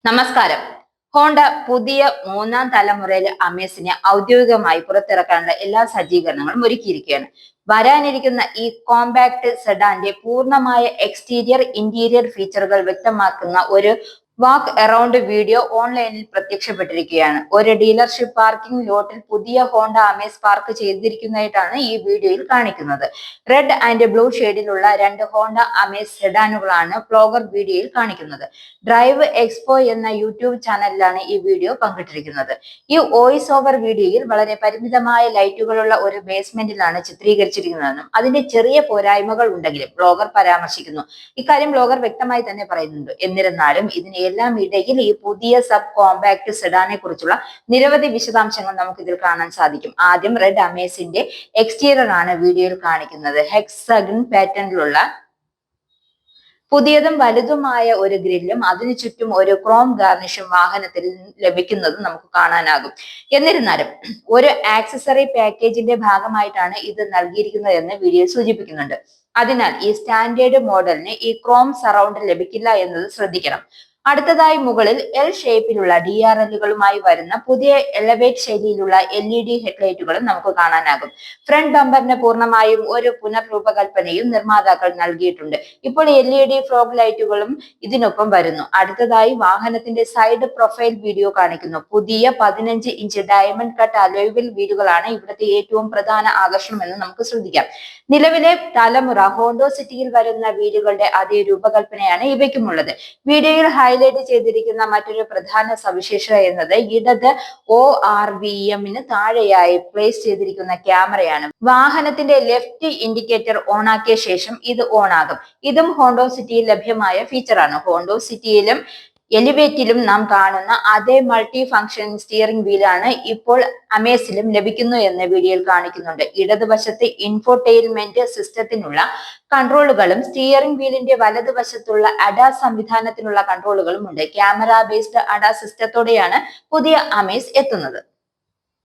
നമസ്കാരം. ഹോണ്ട പുതിയ മൂന്നാം തലമുറയിലെ അമേസിനെ ഔദ്യോഗികമായി പുറത്തിറക്കാനുള്ള എല്ലാ സജ്ജീകരണങ്ങളും ഒരുക്കിയിരിക്കുകയാണ്. വരാനിരിക്കുന്ന ഈ കോമ്പാക്ട് സെഡാന്റെ പൂർണ്ണമായ എക്സ്റ്റീരിയർ ഇന്റീരിയർ ഫീച്ചറുകൾ വ്യക്തമാക്കുന്ന ഒരു വാക്ക് അറൌണ്ട് വീഡിയോ ഓൺലൈനിൽ പ്രത്യക്ഷപ്പെട്ടിരിക്കുകയാണ്. ഒരു ഡീലർഷിപ്പ് പാർക്കിംഗ് ലോട്ടിൽ പുതിയ ഹോണ്ട അമേസ് പാർക്ക് ചെയ്തിരിക്കുന്നതായിട്ടാണ് ഈ വീഡിയോയിൽ കാണിക്കുന്നത്. റെഡ് ആൻഡ് ബ്ലൂ ഷെയ്ഡിലുള്ള രണ്ട് ഹോണ്ട അമേസ് സെഡാനുകളാണ് വ്ലോഗർ വീഡിയോയിൽ കാണിക്കുന്നത്. ഡ്രൈവ് എക്സ്പോ എന്ന യൂട്യൂബ് ചാനലിലാണ് ഈ വീഡിയോ പങ്കിട്ടിരിക്കുന്നത്. ഈ വോയിസ് ഓവർ വീഡിയോയിൽ വളരെ പരിമിതമായ ലൈറ്റുകളുള്ള ഒരു ബേസ്മെന്റിലാണ് ചിത്രീകരിച്ചിരിക്കുന്നതെന്നും അതിന്റെ ചെറിയ പോരായ്മകൾ ഉണ്ടെങ്കിലും ബ്ലോഗർ പരാമർശിക്കുന്നു. ഇക്കാര്യം ബ്ലോഗർ വ്യക്തമായി തന്നെ പറയുന്നുണ്ട്. എന്നിരുന്നാലും ഇതിനെല്ലാം ഇടയിൽ ഈ പുതിയ സബ് കോമ്പാക്ട് സെഡാനെ കുറിച്ചുള്ള നിരവധി വിശദാംശങ്ങൾ നമുക്ക് ഇതിൽ കാണാൻ സാധിക്കും. ആദ്യം റെഡ് അമേസിന്റെ എക്സ്റ്റീരിയർ ആണ് വീഡിയോയിൽ കാണിക്കുന്നത്. ഹെക്സഗൺ പാറ്റേണിലുള്ള പുതിയതും വലുതുമായ ഒരു ഗ്രില്ലും അതിനു ചുറ്റും ഒരു ക്രോം ഗാർണിഷും വാഹനത്തിൽ ലഭിക്കുന്നത് നമുക്ക് കാണാനാകും. എന്നിരുന്നാലും ഒരു ആക്സസറി പാക്കേജിന്റെ ഭാഗമായിട്ടാണ് ഇത് നൽകിയിരിക്കുന്നത് എന്ന് വീഡിയോ സൂചിപ്പിക്കുന്നുണ്ട്. അതിനാൽ ഈ സ്റ്റാൻഡേർഡ് മോഡലിന് ഈ ക്രോം സറൗണ്ട് ലഭിക്കില്ല എന്നത് ശ്രദ്ധിക്കണം. അടുത്തതായി മുകളിൽ എൽ ഷേപ്പിലുള്ള DRLകളുമായി വരുന്ന പുതിയ എലവേറ്റ് ശൈലിയിലുള്ള LED ഹെഡ്ലൈറ്റുകളും നമുക്ക് കാണാനാകും. ഫ്രണ്ട് ബമ്പറിന് പൂർണ്ണമായും ഒരു പുനർരൂപകൽപ്പനയും നിർമ്മാതാക്കൾ നൽകിയിട്ടുണ്ട്. ഇപ്പോൾ LED ഫ്ലോഗ് ലൈറ്റുകളും ഇതിനൊപ്പം വരുന്നു. അടുത്തതായി വാഹനത്തിന്റെ സൈഡ് പ്രൊഫൈൽ വീഡിയോ കാണിക്കുന്നു. പുതിയ 15 inch diamond cut alloy wheel വീലുകളാണ് ഇവിടുത്തെ ഏറ്റവും പ്രധാന ആകർഷണം എന്ന് നമുക്ക് ശ്രദ്ധിക്കാം. നിലവിലെ തലമുറ ഹോണ്ട സിറ്റിയിൽ വരുന്ന വീലുകളുടെ അതേ രൂപകൽപ്പനയാണ് ഇവയ്ക്കുമുള്ളത്. വീഡിയോയിൽ ഹൈലൈറ്റ് ചെയ്തിരിക്കുന്ന മറ്റൊരു പ്രധാന സവിശേഷത എന്നത് ഇടത് ORVMന് താഴെയായി പ്ലേസ് ചെയ്തിരിക്കുന്ന ക്യാമറയാണ്. വാഹനത്തിന്റെ ലെഫ്റ്റ് ഇൻഡിക്കേറ്റർ ഓണാക്കിയ ശേഷം ഇത് ഓൺ ആകും. ഇതും ഹോണ്ട സിറ്റിയിൽ ലഭ്യമായ ഫീച്ചറാണ്. ഹോണ്ട സിറ്റിയിലും എലിവേറ്റിലും നാം കാണുന്ന അതേ മൾട്ടി ഫംഗ്ഷൻ സ്റ്റിയറിംഗ് വീലാണ് ഇപ്പോൾ അമേസിലും ലഭിക്കുന്നു എന്ന് വീഡിയോയിൽ കാണിക്കുന്നുണ്ട്. ഇടതുവശത്ത് ഇൻഫോടെയിൻമെന്റ് സിസ്റ്റത്തിനുള്ള കൺട്രോളുകളും സ്റ്റിയറിംഗ് വീലിന്റെ വലതുവശത്തുള്ള അഡാസ് സംവിധാനത്തിനുള്ള കൺട്രോളുകളും ഉണ്ട്. ക്യാമറ ബേസ്ഡ് അഡാസ് സിസ്റ്റത്തോടെയാണ് പുതിയ അമേസ് എത്തുന്നത്.